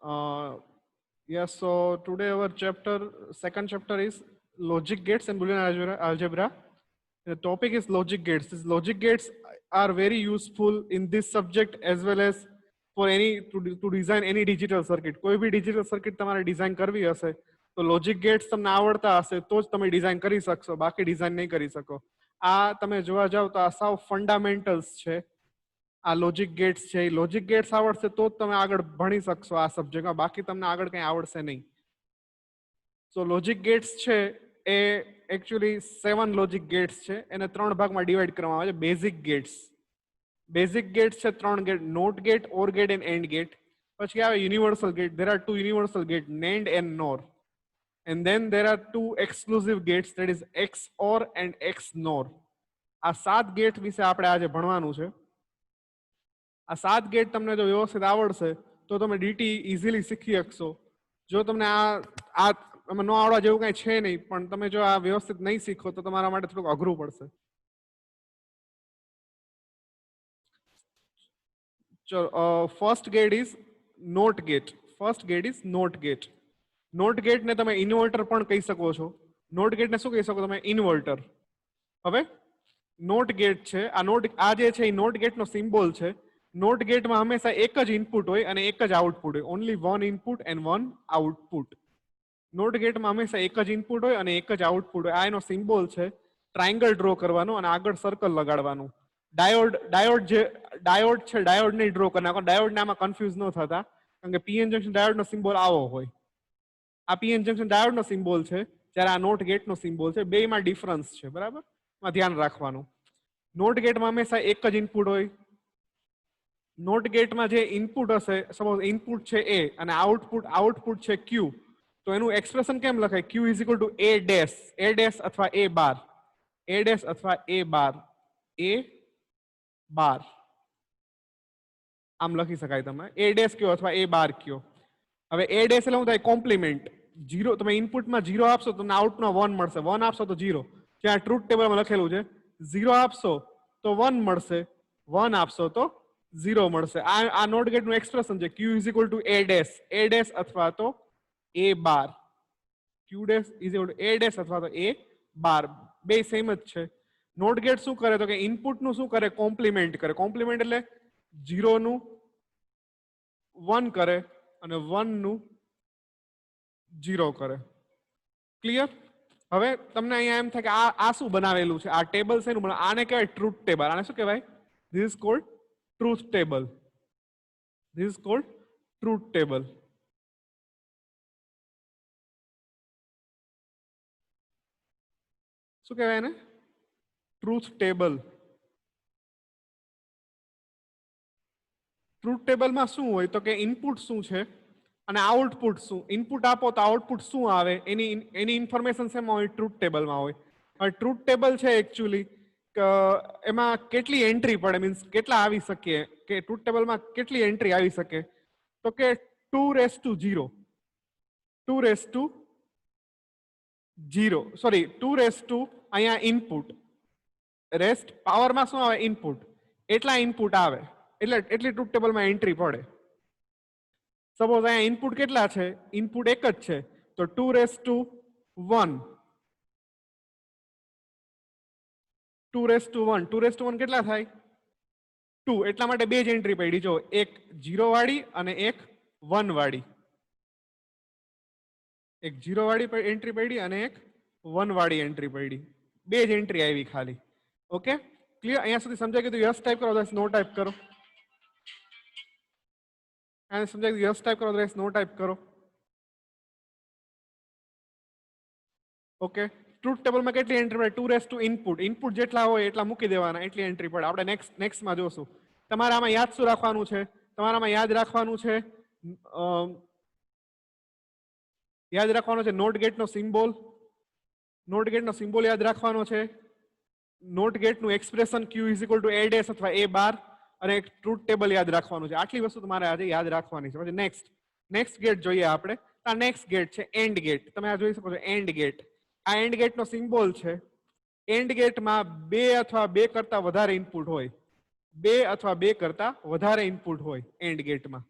Uh, yes, so today our second chapter is logic gates and Boolean algebra. The topic is logic gates. These logic gates are very useful in this subject as well as for to design any digital circuit. કોઈ બી digital circuit તમારે design કરવી હશે તો logic gates તમને આવડતા હશે તો જ તમે design કરી શકશો, બાકી design નહીં કરી શકો. આ તમે જોવા જાવ તો આ સાવ fundamentals છે. આ લોજિક ગેટ્સ છે, એ લોજિક ગેટ્સ આવડશે તો જ તમે આગળ ભણી શકશો આ સબ્જેક્ટમાં, બાકી તમને આગળ કંઈ આવડશે નહીં. સો લોજિક ગેટ્સ છે એ એકચ્યુઅલી 7 લોજિક ગેટ્સ છે, એને 3 ભાગમાં ડિવાઈડ કરવામાં આવે છે. બેઝિક ગેટ્સ છે 3 gate: not gate, or gate and and gate. પછી આવે universal gate. There are 2 universal gate, NAND and NOR. And then there are 2 exclusive gates, that is XOR and XNOR. આ 7 gate વિશે આપણે આજે ભણવાનું છે. આ 7 ગેટ તમને જો વ્યવસ્થિત આવડશે તો તમે ડીટી ઇઝીલી શીખી શકશો. જો તમને આ ન આવડવા જેવું કઈ છે નહીં, પણ તમે જો આ વ્યવસ્થિત નહીં શીખો તો તમારા માટે થોડુંક અઘરું પડશે. ચલો, first gate is not gate. Not gate ને તમે ઇન્વર્ટર પણ કહી શકો છો. નોટ ગેટ ને શું કહી શકો તમે? ઇન્વર્ટર. હવે નોટ ગેટ છે, આ જે છે એ નોટ ગેટ નો સિમ્બોલ છે. નોટ ગેટમાં હંમેશા એક જ ઇનપુટ હોય અને એક જ આઉટપુટ હોય. Only 1 input and 1 output. Not ગેટમાં હંમેશા એક જ ઇનપુટ હોય અને એક જ આઉટપુટ હોય. આ એનો સિમ્બોલ છે. ટ્રાયંગલ ડ્રો કરવાનો અને આગળ સર્કલ લગાડવાનું. ડાયોડ છે, ડાયોડ ને ડ્રો કરી નાખો. ડાયોડ ને આમાં કન્ફ્યુઝ ન થતા, કારણ કે પીએન જંક્શન ડાયોડ નો સિમ્બોલ આવો હોય. આ પીએન જંક્શન ડાયોડ નો સિમ્બોલ છે, જ્યારે આ નોટ ગેટ નો સિમ્બોલ છે. બેમાં ડિફરન્સ છે, બરાબર? માં ધ્યાન રાખવાનું. નોટ ગેટમાં હંમેશા એક જ ઇનપુટ હોય. નોટ ગેટમાં જે ઇનપુટ હશે, સપોઝ ઇનપુટ છે એ અને આઉટપુટ છે ક્યુ, તો એનું એક્સપ્રેશન કેમ લખાય? Q is equal to A dash અથવા એ બાર. આમ લખી શકાય. તમે એ ડેશ કયો અથવા એ બાર કયો. હવે એ ડેશ એટલે શું થાય? કોમ્પ્લિમેન્ટ. 0 તમે ઇનપુટમાં 0 આપશો તો તમને આઉટમાં 1 મળશે. 1 આપશો તો 0. જ્યાં ટ્રુથ ટેબલમાં લખેલું છે 0 આપશો તો 1 મળશે, 1 આપશો તો 0 મળશે. આ નોટ ગેટ નું એક્સપ્રેશન છે. Q is equal to A dash અથવા તો A bar. Q dash is equal to A dash અથવા તો એ બાર. બે સેમ જ છે. નોટ ગેટ શું કરે તો કે ઇનપુટ નું શું કરે? કોમ્પ્લિમેન્ટ કરે. કોમ્પ્લિમેન્ટ એટલે 0 નું 1 કરે અને 1 નું 0 કરે. ક્લિયર? હવે તમને અહીંયા એમ થાય કે આ શું બનાવેલું છે? આ ટેબલ છે એનું આને કહેવાય ટ્રુથ ટેબલ. આને શું કહેવાય? This is called truth table. શું કહેવાય એને? Truth table. ટ્રુથ ટેબલમાં શું હોય તો કે ઇનપુટ શું છે અને આઉટપુટ શું. ઇનપુટ આપો તો આઉટપુટ શું આવે એની ઇન્ફોર્મેશન શેમાં હોય? ટ્રુથ ટેબલમાં હોય. હવે ટ્રુથ ટેબલ છે એકચ્યુઅલી એમાં કેટલી એન્ટ્રી પડે, મીન્સ કેટલા આવી શકે, કે ટ્રુથ ટેબલમાં કેટલી એન્ટ્રી આવી શકે તો કે 2 અહીંયા ઇનપુટ. રેસ્ટ પાવરમાં શું આવે? ઇનપુટ. એટલા ઇનપુટ આવે એટલે એટલી ટ્રુથ ટેબલમાં એન્ટ્રી પડે. સપોઝ અહીંયા ઇનપુટ કેટલા છે? ઇનપુટ એક જ છે તો 2 કેટલા થાય? 2. એટલા માટે બે જ એન્ટ્રી પડી. જો એક 0 વાળી અને એક 1 વાળી. એક 0 વાળી એન્ટ્રી પડી અને એક 1 વાળી એન્ટ્રી પડી. બે જ એન્ટ્રી આવી ખાલી. Okay, clear? અહીંયા સુધી સમજાય ગયું? યસ ટાઈપ કરો, નો ટાઈપ કરો. સમજાય ગયું? યસ ટાઈપ કરો, નો ટાઈપ કરો. ઓકે, ટ્રુથ ટેબલમાં કેટલી એન્ટ્રી પડે? 2 ઇનપુટ જેટલા હોય એટલા મૂકી દેવાના, એટલી એન્ટ્રી પડે. આપણે નેક્સ્ટમાં જોશું. તમારે આમાં યાદ શું રાખવાનું છે? તમારામાં યાદ રાખવાનું છે નોટ ગેટનો સિમ્બોલ. યાદ રાખવાનો છે. નોટ ગેટનું expression Q is equal to A dash અથવા એ બાર, અને એક ટ્રુથ ટેબલ યાદ રાખવાનું છે. આટલી વસ્તુ તમારે આજે યાદ રાખવાની છે. પછી નેક્સ્ટ ગેટ જોઈએ આપણે. આ નેક્સ્ટ ગેટ છે એન્ડ ગેટ. તમે આ જોઈ શકો છો એન્ડ ગેટ. આ એન્ડ ગેટનો સિમ્બોલ છે. એન્ડ ગેટમાં 2 અથવા 2 કરતા વધારે ઇનપુટ હોય. એન્ડ ગેટમાં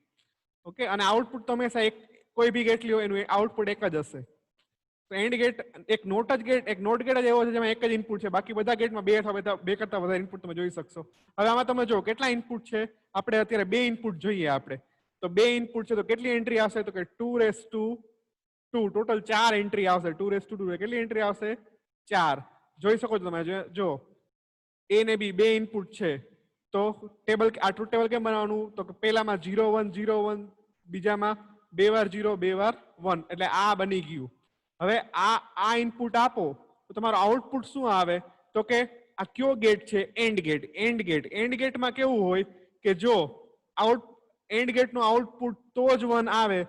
ઓકે, અને આઉટપુટ તો હંમેશા એક કોઈ બી ગેટ લ્યો એનું આઉટપુટ એક જ હશે. તો એન્ડ ગેટ એક નોટ જ ગેટ, એક નોટ ગેટ જ એવો છે જેમાં એક જ ઇનપુટ છે, બાકી બધા ગેટમાં બે અથવા બે કરતા વધારે ઇનપુટ તમે જોઈ શકશો. હવે આમાં તમે જો કેટલા ઇનપુટ છે, આપણે અત્યારે બે ઇનપુટ જોઈએ આપણે, તો બે ઇનપુટ છે તો કેટલી એન્ટ્રી આવશે, તો કે 2 ટોટલ 4 એન્ટ્રી આવશે. 2 કેટલી એન્ટ્રી આવશે, 4. જોઈ શકો છો તમે, જો એ ને બી બે ઇનપુટ છે તો ટેબલ, આ ટ્રુથ ટેબલ કેમ બનાવવાનું, તો પહેલામાં 0 1 0 1, બીજામાં 2 વાર 0 2 વાર 1, એટલે આ બની ગયું. હવે આ ઇનપુટ આપો તો તમારો આઉટપુટ શું આવે, તો કે આ કયો ગેટ છે, એન્ડ ગેટ. એન્ડ ગેટમાં કેવું હોય કે જો એન્ડ ગેટનું આઉટપુટ તો જ 1 આવે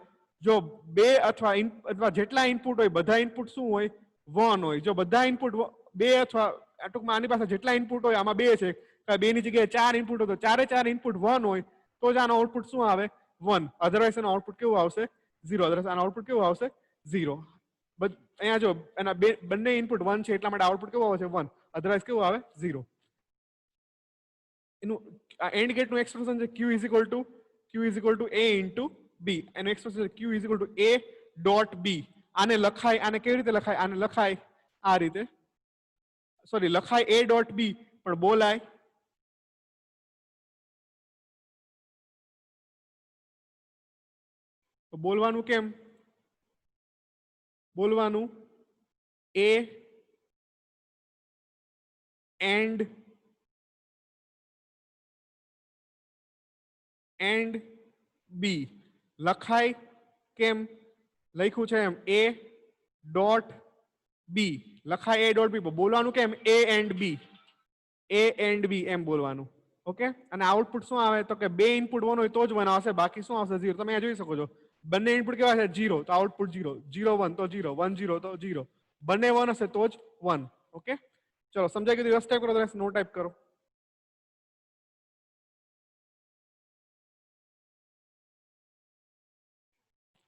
જો બે અથવા જેટલા ઇનપુટ હોય બધા ઇનપુટ શું હોય, 1 હોય. જો બધા ઇનપુટ બે અથવા ટૂંકમાં આની પાસે જેટલા ઇનપુટ હોય, આમાં બે છે, બે ની જગ્યાએ 4 ઇનપુટ હોય તો ચારે ઇનપુટ 1 હોય તો જ આનો આઉટપુટ શું આવે, 1. અધરવાઇઝ એનો આઉટપુટ કેવું આવશે, 0. અધરવાઇઝ આનો આઉટપુટ કેવું આવશે, 0. અહીંયા જો એના બંને ઇનપુટ 1 છે એટલા માટે આઉટપુટ કેવું આવે છે, 1. અધરવાઇઝ કેવું આવે, 0. એનું એન્ડ ગેટનું એક્સપ્રેશન છે Q is equal two A into B. એનું એક્સપ્રેશન છે Q is equal two A dot B. આને લખાય, આને કેવી રીતે લખાય, આને લખાય આ રીતે, સોરી લખાય A ડોટ B, પણ બોલાય તો બોલવાનું કેમ, બોલવાનું A એન્ડ બી. લખાય કેમ, લખ્યું છે એમ A ડોટ બી, લખાય A ડોટ બી, બોલવાનું કેમ A એન્ડ બી એમ બોલવાનું. ઓકે, અને આઉટપુટ શું આવે, તો કે બે ઇનપુટ 1 હોય તો જ 1 આવશે, બાકી શું આવશે, 0. તમે અહીંયા જોઈ શકો છો બંને ઇનપુટ કેવા છે, 0, તો આઉટપુટ 0. 0 1 તો 0, 1 0 તો 0. બંને 1 હશે તો જ 1. ઓકે, ચલો સમજાઈ ગયું, વ્યવસ્થા ટાઈપ કરો, નો ટાઈપ કરો.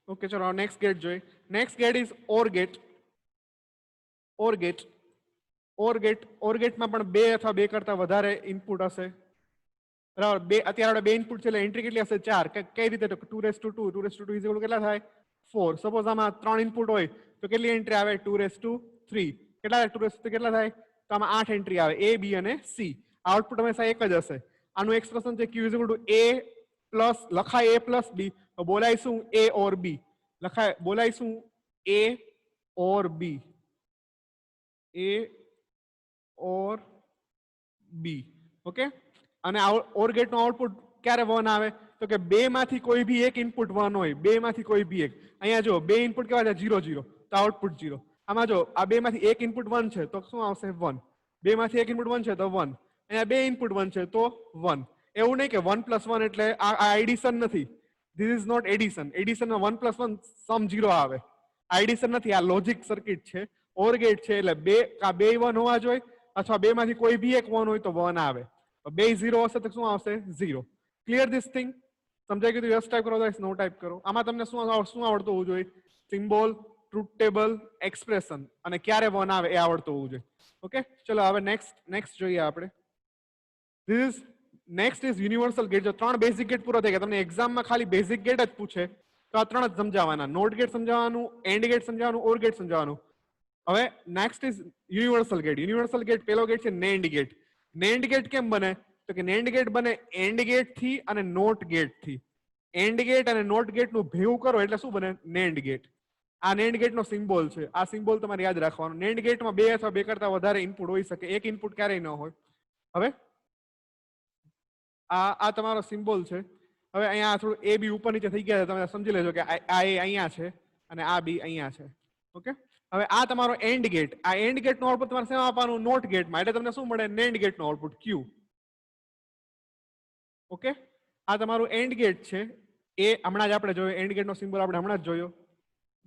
ઓકે, ચલો નેક્સ્ટ ગેટ જોઈએ. Next gate is OR gate. OR ગેટમાં પણ બે અથવા બે કરતા વધારે ઇનપુટ હશે. બરાબર, અત્યારે બે ઇનપુટ છે એટલે એન્ટ્રી કેટલી હશે, 4. કઈ રીતે, 2 2 ઇઝ ઇક્વલ કેટલા થાય, 4. સપોઝ આમાં 3 ઇનપુટ હોય તો કેટલી એન્ટ્રી આવે, 2 કેટલા થાય, 2 કેટલા થાય, તો આમાં 8 એન્ટ્રી આવે, A B અને C. આઉટપુટ હંમેશા એક જ હશે. આનું એક્સપ્રેશન છે Q is equal two A plus, લખાય A પ્લસ B, તો બોલાય શું, A ઓર B. લખાય, બોલાય શું, A or B. A or B. Okay, અને ઓર ગેટ નું આઉટપુટ ક્યારે 1 આવે, તો કે બે માંથી કોઈ બી એક ઇનપુટ 1 હોય, બે માંથી કોઈ બી એક. અહીંયા જો બે ઇનપુટ કેવા છે, 0 0, તો આઉટપુટ 0. આમાં જો આ બે માંથી એક ઇનપુટ 1 છે તો શું આવશે, 1. બે માંથી એક ઇનપુટ 1 છે તો 1. અહીંયા બે ઇનપુટ 1 છે તો 1. એવું નહીં કે 1 + 1 એટલે આ એડિશન નથી. This is not addition. એડિશનમાં 1 + 1 સમ 0 આવે. આ એડિશન નથી, આ લોજિક સર્કિટ છે. ઓર ગેટ છે એટલે બે 1 હોવા જોઈએ, અથવા બે માંથી કોઈ બી એક 1 હોય તો 1 આવે. બે 0 હશે તો શું આવશે, 0. ક્લિયર ધીસ થિંગ, સમજાઈ ગયું? યસ ટાઈપ કરો, નો ટાઈપ કરો. આમાં તમને શું આવડતું હોવું જોઈએ, સિમ્બોલ, ટ્રુથ ટેબલ, એક્સપ્રેશન, અને ક્યારે 1 આવે એ આવડતું હોવું જોઈએ. ઓકે, ચલો હવે નેક્સ્ટ જોઈએ આપણે. This next is universal gate. જો 3 બેઝિક ગેટ પૂરા થઈ ગયા, તમને એક્ઝામમાં ખાલી બેઝિક ગેટ જ પૂછે તો આ 3 જ સમજાવવાના, નોટ ગેટ સમજાવવાનું, એન્ડ ગેટ સમજાવવાનું, ઓર ગેટ સમજાવવાનું. હવે next is universal gate. Universal gate પેલો ગેટ છે નેન્ડ ગેટ. નેન્ડ ગેટ કેમ બને, તો કે નેન્ડ ગેટ બને એન્ડ ગેટ થી અને નોટ ગેટ થી. એન્ડ ગેટ અને નોટ ગેટ નું ભેગું કરો એટલે શું બને, નેન્ડ ગેટ. આ નેન્ડ ગેટ નો સિમ્બોલ છે. આ સિમ્બોલ તમારે યાદ રાખવાનો. નેન્ડ ગેટમાં બે અથવા બે કરતા વધારે ઇનપુટ હોઈ શકે, એક ઇનપુટ ક્યારેય ન હોય. હવે આ તમારો સિમ્બોલ છે. હવે અહીંયા થોડું A B ઉપર નીચે થઈ ગયા છે, તમે સમજી લેજો કે આ A અહીંયા છે અને આ B અહીંયા છે. ઓકે, હવે આ તમારો એન્ડ ગેટ. આ એન્ડ ગેટ નું આઉટપુટ તમારે શેમાં આપવાનું, નોટ ગેટમાં. એટલે તમને શું મળે, નેન્ડ ગેટ નું આઉટપુટ Q. ઓકે, આ તમારું એન્ડ ગેટ છે. એ હમણાં જ આપણે જોયો, એન્ડ ગેટ નો સિમ્બોલ આપણે હમણાં જ જોયો.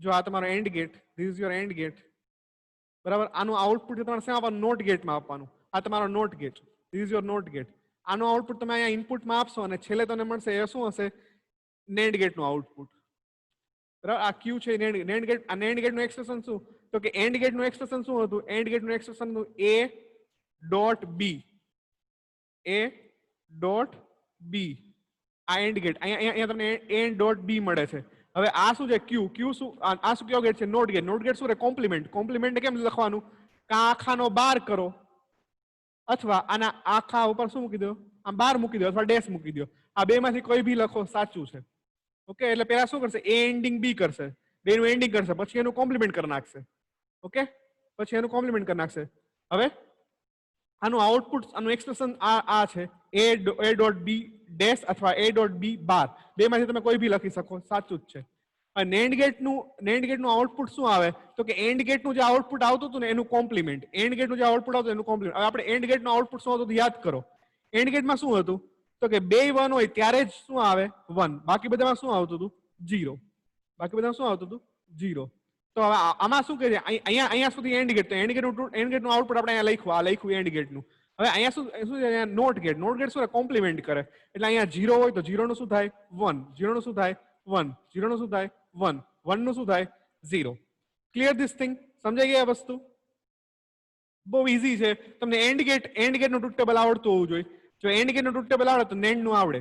જો આ તમારો and gate, this is your and gate. બરાબર, આનું આઉટપુટ તમારે શેમાં આપવાનું, નોટ ગેટમાં આપવાનું. આ તમારો not gate, this is your not gate. આનું આઉટપુટ તમે અહીંયા ઇનપુટમાં આપશો અને છેલ્લે તમને મળશે એ શું હશે, નેન્ડ ગેટ નું આઉટપુટ. બરાબર, આ Q છે નેન્ડ ગેટ. આ નેન્ડ ગેટ નું એક્સપ્રેશન શું, તો કે એન્ડ ગેટ નું એક્સપ્રેશન શું હતું, એન્ડ ગેટ નું એક્સપ્રેશન હતું A dot B. A dot B. આ એન્ડ ગેટ અહીંયા તમને એન ડોટ બી મળે છે. હવે આ શું છે ક્યુ ક્યુ શું આ શું કયો ગેટ છે નોટ ગેટ. નોટ ગેટ શું રે કોમ્પ્લિમેન્ટ. કોમ્પ્લિમેન્ટ કેમ લખવાનું કા આખાનો બાર કરો અથવા આના આખા ઉપર શું મૂકી દો આમ બાર મૂકી દો અથવા ડેશ મૂકી દો. આ બે માંથી કોઈ બી લખો સાચું છે. ઓકે એટલે પેલા શું કરશે એ એન્ડિંગ બી કરશે બે નું એન્ડિંગ કરશે પછી એનું કોમ્પ્લિમેન્ટ કરી નાખશે. ઓકે પછી એનું કોમ્પ્લિમેન્ટ કરી નાખશે. હવે આનું આઉટપુટ આનું એક્સપ્રેશન આ છે એ ડોટ બી ડેશ અથવા એ ડોટ બી બાર બે માંથી તમે કોઈ બી લખી શકો સાચું જ છે. નેન્ડ ગેટનું આઉટપુટ શું આવે તો કે એન્ડ ગેટનું જે આઉટપુટ આવતું હતું ને એનું કોમ્પ્લિમેન્ટ. એન્ડ ગેટનું જે આઉટપુટ આવતું એનું કોમ્પ્લિમેન્ટ. હવે આપણે એન્ડ ગેટનું આઉટપુટ શું હતું યાદ કરો. એન્ડ ગેટમાં શું હતું તો કે બે 1 હોય ત્યારે જ શું આવે 1 બાકી બધામાં શું આવતું હતું 0. બાકી બધામાં શું આવતું હતું 0. તો હવે આમાં શું કરીએ અહીંયા સુધી એન્ડ ગેટ. તો એન્ડ ગેટનું આઉટપુટ આપણે અહીંયા લખ્યું એન્ડ ગેટનું. હવે અહીંયા શું છે નોટ ગેટ. નોટ ગેટ શું કોમ્પ્લિમેન્ટ કરે એટલે અહીંયા 0 હોય તો 0 નું શું થાય 1 0 નું શું થાય 1 0 નું શું થાય 1 1 નું શું થાય 0. ક્લિયર ધીસ થિંગ સમજાઈ ગઈ આ વસ્તુ બહુ ઈઝી છે. તમને એન્ડ ગેટ નું ટ્રુથ ટેબલ આવડતું હોવું જોઈએ. જો એન્ડ ગેટ નું ટ્રુથ ટેબલ આવડે તો નેન્ડ નું આવડે.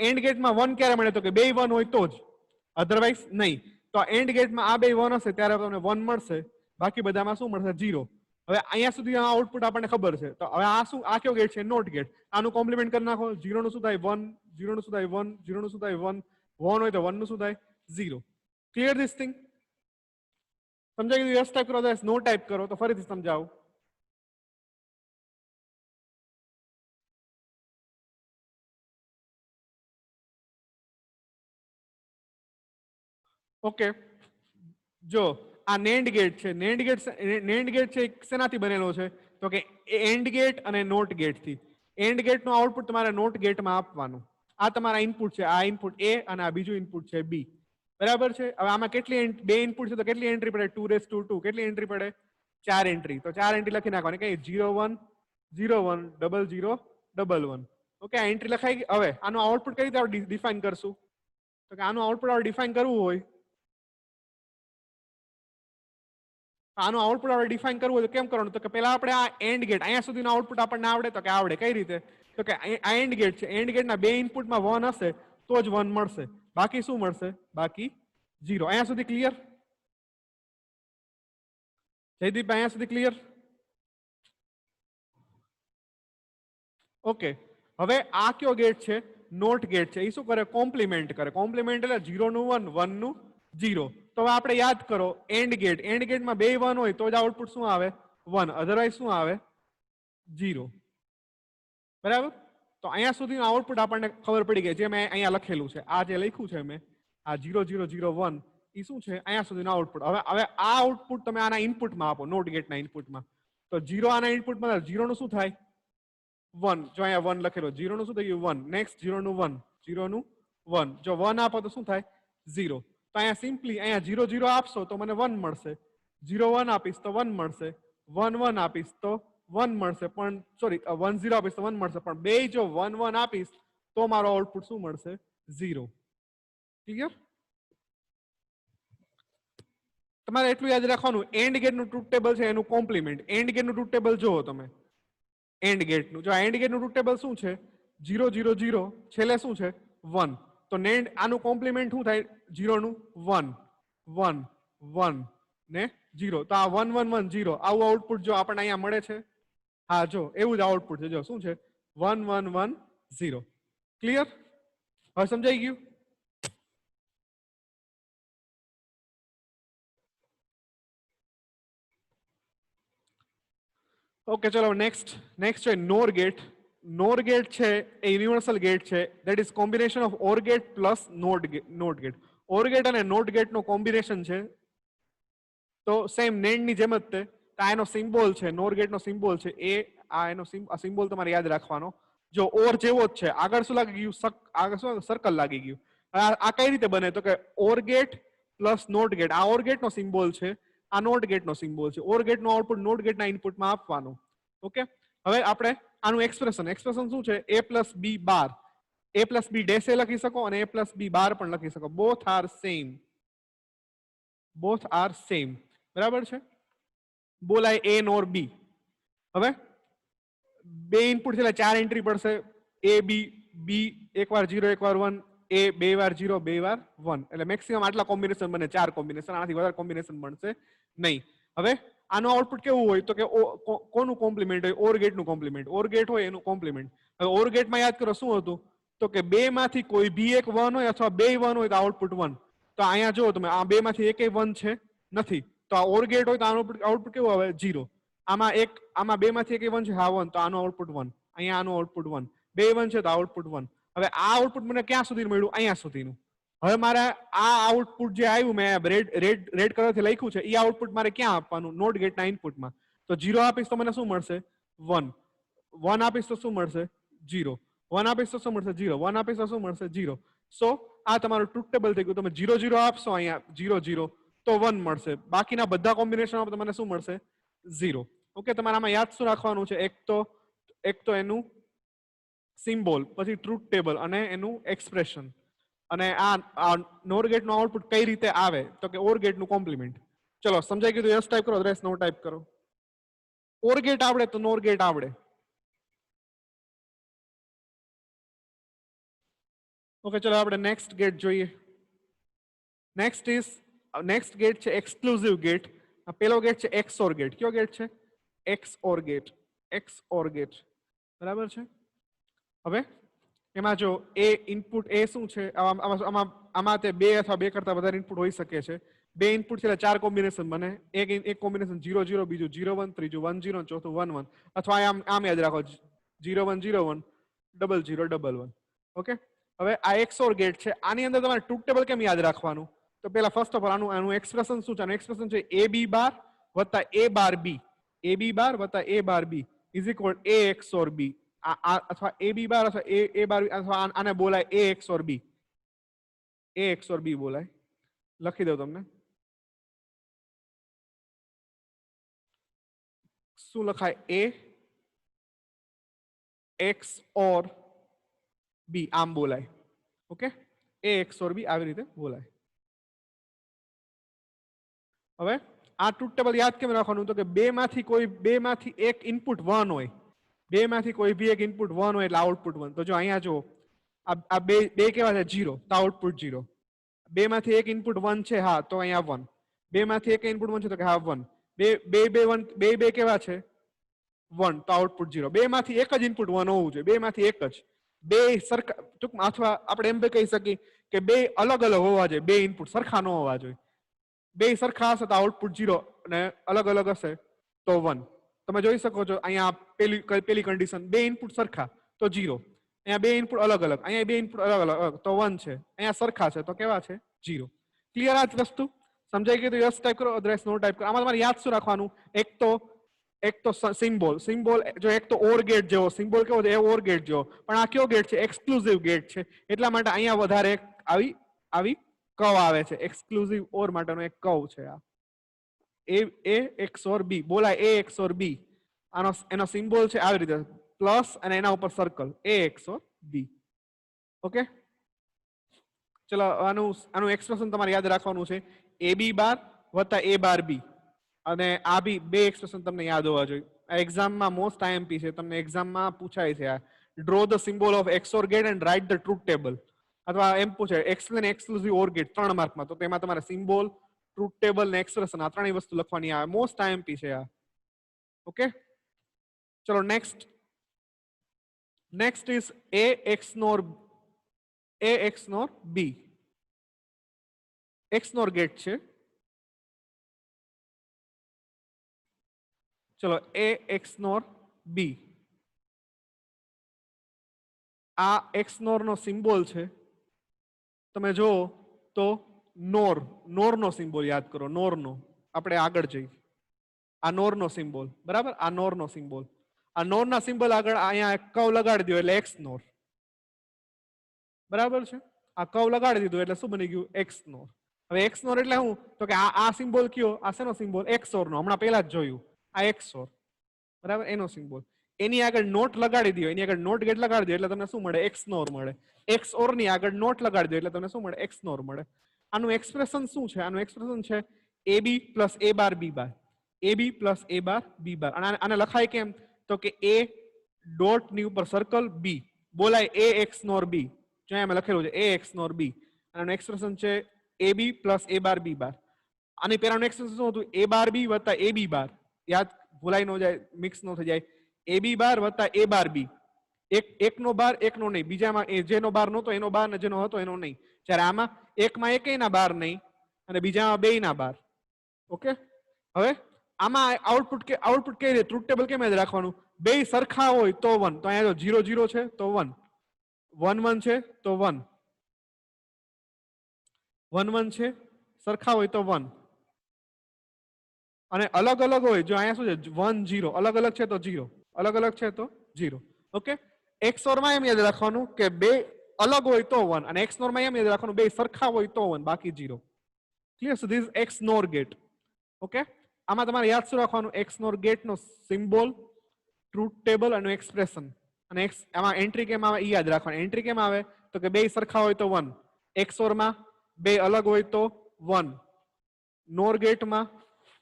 એન્ડ ગેટમાં 1 ક્યારે મળે તો કે બે 1 હોય તો જ અધરવાઇઝ નહીં. તો એન્ડ ગેટમાં આ બે 1 હશે ત્યારે તમને 1 મળશે બાકી બધામાં શું મળશે 0. હવે અહીંયા સુધી આઉટપુટ આપણને ખબર છે. તો હવે આ શું આ કયો ગેટ છે નોટ ગેટ. આનું કોમ્પ્લિમેન્ટ કરી નાખો 0 નું શું થાય 1 0 નું શું થાય 1 0 નું શું થાય 1 1 હોય તો 1 નું શું થાય 0. ક્લિયર ધીસ થિંગ સમજાઈ ગયું. યસ ટાઈપ કરો નો ટાઈપ કરો તો ફરીથી સમજાવું. ઓકે જો આ નેન્ડ ગેટ છે. નેન્ડ ગેટ છે શેનાથી બનેલો છે તો કે એન્ડ ગેટ અને નોટ ગેટ થી. એન્ડ ગેટ નું આઉટપુટ તમારે નોટ ગેટમાં આપવાનું. આ તમારા ઇનપુટ છે. આ ઇનપુટ એ અને આ બીજું ઇનપુટ છે બી. બરાબર છે. હવે આમાં કેટલી બે ઇનપુટ છે તો કેટલી એન્ટ્રી પડે 2 કેટલી એન્ટ્રી પડે 4 એન્ટ્રી. તો 4 એન્ટ્રી લખી નાખવાની કઈ 0 1 0 1 0 0 1 1. ઓકે આ એન્ટ્રી લખાઈ ગઈ. હવે આનું આઉટપુટ કઈ રીતે આપણે ડિફાઇન કરશું તો કે આનું આઉટપુટ આપણે ડિફાઇન કરવું હોય આનું આઉટપુટ આપણે ડિફાઇન કરવું હોય તો કેમ કરવાનું તો કે પહેલા આપણે આ એન્ડ ગેટ અહીંયા સુધીનું આઉટપુટ આપણને આવડે તો કે આવડે કઈ રીતે તો કે આ એન્ડ ગેટ છે. એન્ડ ગેટના બે ઇનપુટમાં 1 હશે તો જ 1 મળશે બાકી શું મળશે બાકી 0. અહીંયા સુધી ક્લિયર જયદીપ અહીંયા સુધી ક્લિયર. ઓકે હવે આ કયો ગેટ છે નોટ ગેટ છે. એ શું કરે કોમ્પ્લિમેન્ટ કરે. કોમ્પ્લિમેન્ટ એટલે 0 નું 1 1 નું 0. તો હવે આપણે યાદ કરો એન્ડ ગેટમાં બે 1 હોય તો જ આઉટપુટ શું આવે 1 અધરવાઇઝ શું આવે 0. બરાબર. તો અહીંયા સુધીનું આઉટપુટ આપણને ખબર પડી ગઈ જે મેં અહીંયા લખેલું છે. આ જે લખ્યું છે મેં આ 0 0 0 1 એ શું છે અહીંયા સુધીનું આઉટપુટ. હવે આ આઉટપુટ તમે આના ઇનપુટમાં આપો નોટ ગેટના ઇનપુટમાં તો 0 આના ઇનપુટમાં 0 નું શું થાય 1. જો અહીંયા 1 લખેલો 0 નું શું થઈ ગયું 1. નેક્સ્ટ 0 નું 1 0 નું 1. જો 1 આપો તો શું થાય 0. તો અહીંયા સિમ્પલી અહીંયા 0 0 આપશો તો મને 1 મળશે. 0 1 આપીશ તો 1 મળશે. 1 1 આપીશ તો 1 મળશે પણ સોરી 1 0 આપીશ તો 1 મળશે પણ બે જો 1 1 આપીશ તો મારો આઉટપુટ શું મળશે 0. ક્લિયર. તમારે એટલું યાદ રાખવાનું એન્ડ ગેટનું ટ્રુથ ટેબલ છે એનું કોમ્પ્લિમેન્ટ. એન્ડ ગેટનું ટ્રુથ ટેબલ જુઓ તમે એન્ડ ગેટનું. જો એન્ડ ગેટનું ટ્રુથ ટેબલ શું છે 0 0 0 છેલ્લે શું છે 1. તો નેન્ડ આનું કોમ્પ્લિમેન્ટ શું થાય 0 નું 1 1 1 ને 0. તો આ 1 1 1 0 આવું આઉટપુટ જો આપણને અહીંયા મળે છે. હા જો એવું જ આઉટપુટ છે. જો શું છે 1 1 1 0. ક્લિયર. હવે સમજાઈ ગયું. ઓકે ચલો નેક્સ્ટ છે નોર ગેટ. નોર ગેટ છે એ યુનિવર્સલ ગેટ છે. That is combination of or gate plus not gate. Or gate અને નોટ ગેટ નો કોમ્બિનેશન છે. તો સેમ નેન્ડ ની જેમ જ તે આ એનો સિમ્બોલ છે નોર ગેટ નો સિમ્બોલ છે એ આ એનો સિમ્બોલ તમારે યાદ રાખવાનો. જો ઓર જેવો જ છે આગળ શું લાગી ગયું આગળ શું સર્કલ લાગી ગયું. આ કઈ રીતે બને તો કે ઓર ગેટ પ્લસ નોટ ગેટ. આ ઓર ગેટ નો સિમ્બોલ છે આ નોટ ગેટ નો સિમ્બોલ છે. ઓર ગેટ નો આઉટપુટ નોટ ગેટ ના ઇનપુટમાં આપવાનું. ઓકે હવે આપણે આનું એક્સપ્રેશન શું છે a plus B bar. a plus B dash A લખી શકો અને a પ્લસ બી બાર પણ લખી શકો. Both are same. બરાબર છે. બોલાય a નોર બી. હવે બે ઇનપુટ છે એટલે 4 એન્ટ્રી પડશે a બી બી એકવાર 0 એકવાર 1, એ બે વાર 0 બે વાર 1, એટલે મેક્સિમમ આટલા કોમ્બિનેશન બને, 4 કોમ્બિનેશન, આનાથી વધારે કોમ્બિનેશન બનશે નહીં. હવે આનું આઉટપુટ કેવું હોય તો કે કોનું કોમ્પ્લિમેન્ટ હોય? ઓર ગેટનું કોમ્પ્લિમેન્ટ. ઓર ગેટ હોય એનું કોમ્પ્લિમેન્ટ. હવે ઓર ગેટમાં યાદ કરો શું હતું તો કે બે માંથી કોઈ બી એક 1 હોય અથવા બે 1 હોય તો આઉટપુટ 1. તો અહીંયા જો તમે આ બે માંથી એકેય 1 છે નથી, તો આ ઓર ગેટ હોય તો આનું આઉટપુટ કેવું આવે? 0. આમાં બે માંથી એકેય 1 છે, હા 1, તો આનું આઉટપુટ 1. અહીંયા આનું આઉટપુટ 1. બે 1 છે તો આઉટપુટ 1. હવે આ આઉટપુટ મને ક્યાં સુધી મળ્યું? અહીંયા સુધીનું. હવે મારે આ આઉટપુટ જે આવ્યું મેં રેડ કલરથી લખ્યું છે એ આઉટપુટ મારે ક્યાં આપવાનું? નોટ ગેટના ઇનપુટમાં. તો 0 આપીશ તો મને શું મળશે? 1. 1 આપીશ તો શું મળશે? 0. 1 આપીશ તો શું મળશે? 0. 1 આપીશ તો શું મળશે? 0. સો આ તમારું ટ્રુથ ટેબલ થઈ ગયું. તમે 0 0 આપશો અહીંયા 0 0 તો 1 મળશે. બાકીના બધા કોમ્બિનેશન આપો તો મને શું મળશે? 0. ઓકે, તમારે આમાં યાદ શું રાખવાનું છે? એક તો એનું સિમ્બોલ, પછી ટ્રુથ ટેબલ અને એનું એક્સપ્રેશન. અને આ નોર ગેટ નું આઉટપુટ કઈ રીતે આવે તો કે ઓર ગેટ નું કોમ્પ્લિમેન્ટ. ચલો સમજાઈ ગયું? યસ ટાઈપ કરો, અદરવાઇઝ નો ટાઈપ કરો. ઓર ગેટ આવડે તો નોર ગેટ આવડે. ઓકે, ચલો આપણે નેક્સ્ટ ગેટ જોઈએ. નેક્સ્ટ ગેટ છે એક્સક્લુઝિવ ગેટ. આ પેલો ગેટ છે એક્સઓર ગેટ. કયો ગેટ છે? એક્સઓર ગેટ. એક્સઓર ગેટ, બરાબર છે. હવે એમાં જો એ ઇનપુટ એ શું છે? આમાં તે બે અથવા બે કરતા વધારે ઇનપુટ હોઈ શકે છે. બે ઇનપુટ છે એટલે 4 કોમ્બિનેશન બને. એક કોમ્બિનેશન 0 0, બીજું 0 1, ત્રીજું 1 0, ચોથું 1 1. અથવા આમ યાદ રાખો 0 1 0 1, 0 0 1 1. ઓકે, હવે આ એક્સઓર ગેટ છે. આની અંદર તમારે ટ્રુથ ટેબલ કેમ યાદ રાખવાનું? તો પેલા ફર્સ્ટ ઓફ ઓલ આનું એક્સપ્રેશન શું છે? આનું એક્સપ્રેશન છે એ બી બાર વત્તા એ બાર બી. એ બી બાર વત્તા એ બાર બી ઇઝ ઇક્વલ એ એક્સઓર બી. અથવા એ બી બાર અથવા એ બાર અથવા આને બોલાય એ એક્સઓર બી. એ એક્સઓર બી બોલાય. લખી દઉં તમને. શું લખાય? એ એક્સઓર બી આમ બોલાય. ઓકે, એ એક્સઓર બી આવી રીતે બોલાય. હવે આ ટ્રુથ ટેબલ યાદ કેમ રાખવાનું? તો કે બે માંથી એક ઇનપુટ 1 હોય. બે માંથી કોઈ બી એક ઇનપુટ 1 હોય એટલે આઉટપુટ 1. તો જો અહીંયા જો આ બે કેવા છે? 0, તો આઉટપુટ 0. બે માંથી એક ઇનપુટ 1 છે, હા, તો અહીંયા 1. બે માંથી એક ઇનપુટ 1 છે તો કે હા 1. બે કેવા છે? 1, તો આઉટપુટ 0. બે માંથી એક જ ઇનપુટ 1 હોવું જોઈએ. બે માંથી એક જ. બે સરખા, ટૂંકમાં અથવા આપણે એમ કહી શકીએ કે બે અલગ અલગ હોવા જોઈએ. બે ઇનપુટ સરખા ન હોવા જોઈએ. બે સરખા હશે તો આઉટપુટ 0 અને અલગ અલગ હશે તો 1. તમે જોઈ શકો છો અહીંયા પેલી કન્ડિશન, બે ઇનપુટ સરખા તો 0. અહીંયા બે ઇનપુટ અલગ અલગ, અહીંયા બે ઇનપુટ અલગ અલગ તો 1 છે. અહીંયા સરખા છે તો કેવા છે? 0. ક્લિયર આ જ વસ્તુ? સમજાઈ ગયું? તો યસ ટાઈપ કરો, અદરવાઇઝ નો ટાઈપ કરો. આમાં તમારે યાદ શું રાખવાનું? એક તો સિમ્બોલ. જો એક તો ઓર ગેટ જેવો સિમ્બોલ કેવો છે? એ ઓર ગેટ જેવો. પણ આ કયો ગેટ છે? એક્સક્લુઝિવ ગેટ છે. એટલા માટે અહીંયા વધારે આવી કર્વ આવે છે. એક્સક્લુઝિવ ઓર માટેનો એક કર્વ છે આ. એ એક્સઓર બી બોલાય. એ એક્સઓર બી. એનો સિમ્બોલ છે આવી રીતે પ્લસ અને એના ઉપર સર્કલ. એ એક્સઓર બી. ઓકે, ચલો આનું એક્સપ્રેશન તમારે યાદ રાખવાનું છે. એ બી બાર વત્તા એ બાર બી. અને આ બી બે એક્સપ્રેશન તમને યાદ હોવા જોઈએ. આ એક્ઝામમાં મોસ્ટ આઈએમપી છે. તમને એક્ઝામમાં પૂછાય છે આ. Draw the symbol of XOR gate and write the truth table. અથવા એમ પૂછે એક્સપ્લેન એક્સક્લુઝિવ ઓર ગેટ 3 માર્કમાં. તો તેમાં તમારે સિમ્બોલ, ટ્રુથ ટેબલ ને એક્સપ્રેશન આ ત્રણેય વસ્તુ લખવાની આવે. મોસ્ટ આઈએમપી છે આ. ઓકે, ચલો next is A XNOR B. XNOR gate છે. ચલો એ એક્સનોર બી. આ એક્સનોર નો સિમ્બોલ છે. તમે જો તો નોર નો સિમ્બોલ યાદ કરો. નોર નો આપણે આગળ જઈએ. આ નોર નો સિમ્બોલ, બરાબર? આ નોર નો સિમ્બોલ. આ નોર ના સિમ્બોલ આગળ અહીંયા કર્વ લગાડી દો એટલે એક્સનોર. બરાબર છે? આ કર્વ લગાડી દીધું એટલે શું બની ગયું? એક્સનોર. હવે એક્સનોર એટલે શું? તો કે આ સિમ્બોલ કયો? આ શેનો સિમ્બોલ? એક્સઓર નો. હમણાં પહેલા જ જોયું. આ એક્સઓર, બરાબર? એનો સિમ્બોલ. એની આગળ નોટ લગાડી દો. એની આગળ નોટ ગેટ લગાડી દો એટલે તમને શું મળે? એક્સનોર મળે. એક્સઓર ની આગળ નોટ લગાડી દો એટલે તમને શું મળે? એક્સનોર મળે. આનું એક્સપ્રેશન શું છે? આનું એક્સપ્રેશન છે એ બી પ્લસ એ બાર બી બાર. એ બી પ્લસ એ બાર બી બાર. આને લખાય કેમ? તો કે એ ડોટ ની ઉપર સર્કલ બી. બોલાય એ એક્સ નોર બી, જો એમાં લખેલું છે એ એક્સ નોર બી, અને એક્સપ્રેશન છે એ બી પ્લસ એ બાર બી બાર. આની પહેલાનું એક્સપ્રેશન શું હતું? એ બાર બી વત્તા એ બી બાર. યાદ ભૂલાઈ ન જાય, મિક્સ ન થઈ જાય. એ બી બાર વત્તા એ બાર બી, એકનો બાર એકનો નહીં, બીજામાં જેનો બાર નહોતો એનો બાર ને જેનો હતો એનો નહીં. જ્યારે આમાં એકમાં એકેયના બાર નહીં અને બીજામાં બેયના બાર. ઓકે, હવે આમાં આઉટપુટ કઈ રીતે ટ્રુથ ટેબલ કેમ યાદ રાખવાનું? બે સરખા હોય તો 1, તો અહીંયા જો 0 0 છે તો 1, 1 1 છે તો 1, 1 1 છે સરખા હોય તો 1, અને અલગ અલગ હોય, જો અહીંયા શું છે 1 0, અલગ અલગ છે તો 0, અલગ અલગ છે તો 0. ઓકે, XOR માં એમ યાદ રાખવાનું કે બે અલગ હોય તો 1, અને XNOR માં એમ યાદ રાખવાનું બે સરખા હોય તો 1, બાકી 0. Clear? So this is XNOR gate. Okay, આમાં તમારે યાદ શું રાખવાનું? XNOR ગેટ નો સિમ્બોલ, ટ્રુથ ટેબલ અને એક્સપ્રેશન. અને આમાં એન્ટ્રી કેમ આવે એ યાદ રાખવાનું. એન્ટ્રી કેમ આવે તો કે બે સરખા હોય તો 1, XOR માં બે અલગ હોય તો 1, NOR ગેટમાં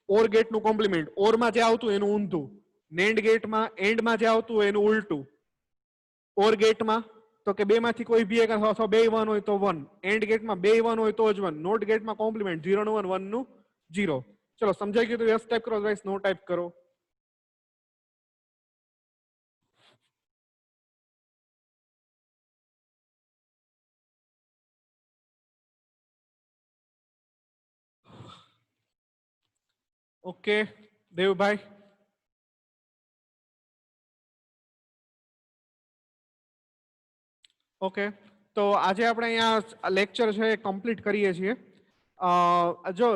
OR ગેટ નું કોમ્પ્લિમેન્ટ, OR માં જે આવતું એનું ઊંધું, NAND ગેટમાં એન્ડમાં જે આવતું એનું ઉલટું, OR ગેટમાં તો કે બે માંથી કોઈ બી એક અથવા બે 1 હોય તો 1, એન્ડ ગેટમાં બે 1 હોય તો જ 1, નોટ ગેટમાં કોમ્પ્લિમેન્ટ 0 નું 1 1 નું 0. ચલો સમજાઈ ગયું તો યસ ટાઈપ કરો, અદરવાઇઝ નો ટાઈપ કરો. ઓકે દેવભાઈ, ઓકે, તો આજે આપણે અહીંયા લેક્ચર છે કમ્પ્લીટ કરીએ છીએ. જો